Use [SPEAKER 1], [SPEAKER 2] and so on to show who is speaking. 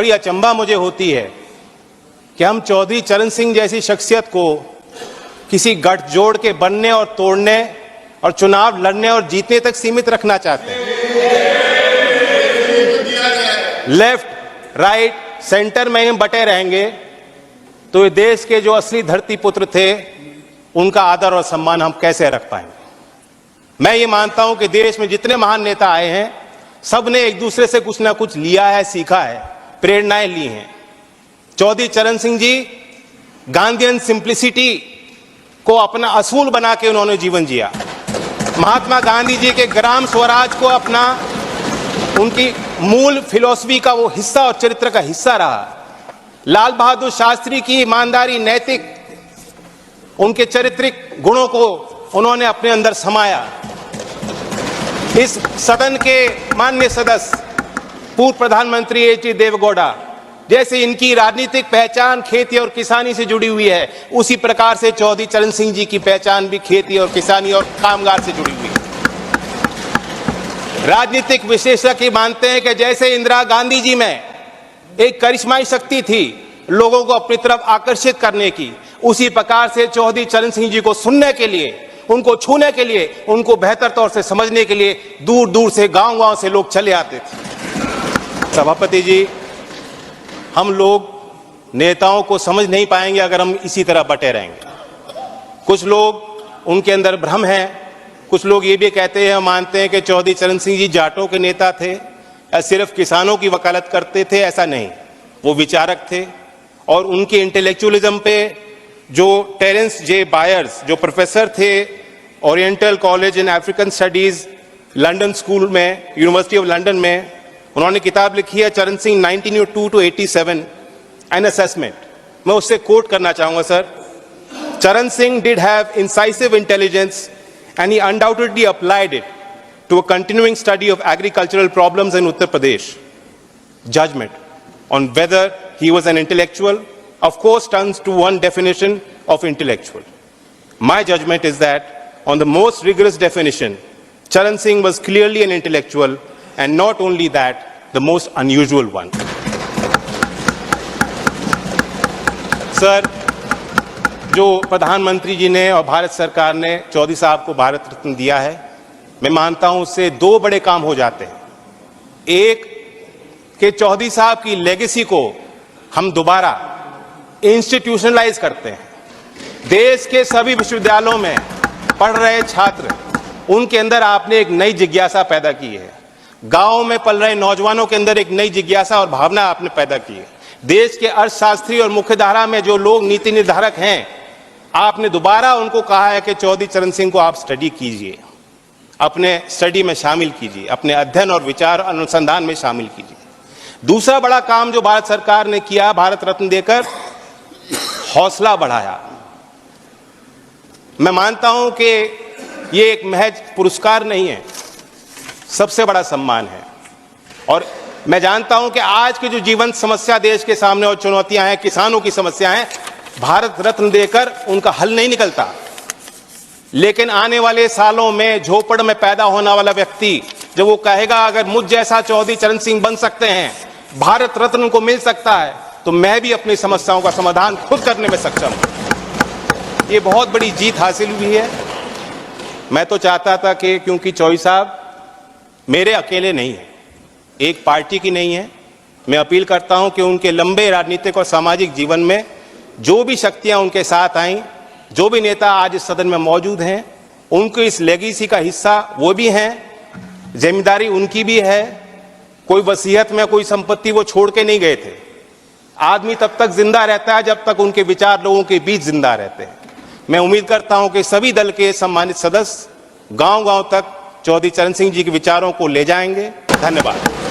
[SPEAKER 1] बड़ी अचंभा मुझे होती है कि हम चौधरी चरण सिंह जैसी शख्सियत को किसी गठजोड़ के बनने और तोड़ने और चुनाव लड़ने और जीतने तक सीमित रखना चाहते हैं। लेफ्ट राइट सेंटर में हम बटे रहेंगे तो ये देश के जो असली धरती पुत्र थे उनका आदर और सम्मान हम कैसे रख पाएंगे। मैं ये मानता हूं कि देश में जितने महान नेता आए हैं सब ने एक दूसरे से कुछ ना कुछ लिया है, सीखा है, प्रेरणाएं ली हैं। चौधरी चरण सिंह जी गांधीयन सिंप्लिसिटी को अपना असूल बना के उन्होंने जीवन जिया। महात्मा गांधी जी के ग्राम स्वराज को अपना उनकी मूल फिलॉसफी का वो हिस्सा और चरित्र का हिस्सा रहा। लाल बहादुर शास्त्री की ईमानदारी, नैतिक उनके चारित्रिक गुणों को उन्होंने अपने अंदर समाया। इस सदन के माननीय सदस्य पूर्व प्रधानमंत्री एच.डी. देवेगौड़ा जैसे इनकी राजनीतिक पहचान खेती और किसानी से जुड़ी हुई है, उसी प्रकार से चौधरी चरण सिंह जी की पहचान भी खेती और किसानी और कामगार से जुड़ी हुई है। राजनीतिक विशेषज्ञ मानते हैं कि जैसे इंदिरा गांधी जी में एक करिश्माई शक्ति थी लोगों को अपनी तरफ आकर्षित करने की, उसी प्रकार से चौधरी चरण सिंह जी को सुनने के लिए, उनको छूने के लिए, उनको बेहतर तौर से समझने के लिए दूर दूर से गांव-गांव से लोग चले आते थे। सभापति जी, हम लोग नेताओं को समझ नहीं पाएंगे अगर हम इसी तरह बटे रहेंगे। कुछ लोग उनके अंदर भ्रम है, कुछ लोग ये भी कहते हैं, मानते हैं कि चौधरी चरण सिंह जी जाटों के नेता थे या सिर्फ किसानों की वकालत करते थे। ऐसा नहीं, वो विचारक थे और उनके इंटेलेक्चुअलिज्म पे जो टेरेंस जे बायर्स, जो प्रोफेसर थे oriental college in African studies London school में, यूनिवर्सिटी ऑफ लंदन में, उन्होंने किताब लिखी है चरण सिंह 1902 to 87 एन असेसमेंट। मैं उससे कोट करना चाहूंगा सर। चरण Singh did have incisive intelligence and he undoubtedly applied it to a continuing study of agricultural problems in Uttar Pradesh. Judgment on whether he was an intellectual, of course, turns to one definition of intellectual. My judgment is that, on the most rigorous definition, Charan Singh was clearly an intellectual, and not only that, the most unusual one. Sir, जो प्रधानमंत्री जी ने और भारत सरकार ने चौधरी साहब को भारत रत्न दिया है, मैं मानता हूं उससे दो बड़े काम हो जाते हैं। एक कि चौधरी साहब की लेगेसी को हम दोबारा इंस्टीट्यूशनलाइज करते हैं। देश के सभी विश्वविद्यालयों में पढ़ रहे छात्र, उनके अंदर आपने एक नई जिज्ञासा पैदा की है। गांव में पल रहे नौजवानों के अंदर एक नई जिज्ञासा और भावना आपने पैदा की है। देश के अर्थशास्त्री और मुख्यधारा में जो लोग नीति निर्धारक हैं, आपने दोबारा उनको कहा है कि चौधरी चरण सिंह को आप स्टडी कीजिए, अपने स्टडी में शामिल कीजिए, अपने अध्ययन और विचार अनुसंधान में शामिल कीजिए। दूसरा बड़ा काम जो भारत सरकार ने किया, भारत रत्न देकर हौसला बढ़ाया। मैं मानता हूं कि ये एक महज पुरस्कार नहीं है, सबसे बड़ा सम्मान है। और मैं जानता हूं कि आज की जो जीवन समस्या देश के सामने और चुनौतियां हैं, किसानों की समस्या है, भारत रत्न देकर उनका हल नहीं निकलता। लेकिन आने वाले सालों में झोपड़ में पैदा होने वाला व्यक्ति जब वो कहेगा अगर मुझ जैसा चौधरी चरण सिंह बन सकते हैं, भारत रत्न को मिल सकता है, तो मैं भी अपनी समस्याओं का समाधान खुद करने में सक्षम हूं। ये बहुत बड़ी जीत हासिल हुई है। मैं तो चाहता था कि क्योंकि चौधरी साहब मेरे अकेले नहीं है, एक पार्टी की नहीं है, मैं अपील करता हूं कि उनके लंबे राजनीतिक और सामाजिक जीवन में जो भी शक्तियां उनके साथ आईं, जो भी नेता आज इस सदन में मौजूद हैं, उनको इस लेगेसी का हिस्सा वो भी हैं, जिम्मेदारी उनकी भी है। कोई वसीयत में कोई संपत्ति वो छोड़ के नहीं गए थे। आदमी तब तक जिंदा रहता है जब तक उनके विचार लोगों के बीच जिंदा रहते हैं। मैं उम्मीद करता हूं कि सभी दल के सम्मानित सदस्य गांव-गांव तक चौधरी चरण सिंह जी के विचारों को ले जाएंगे। धन्यवाद।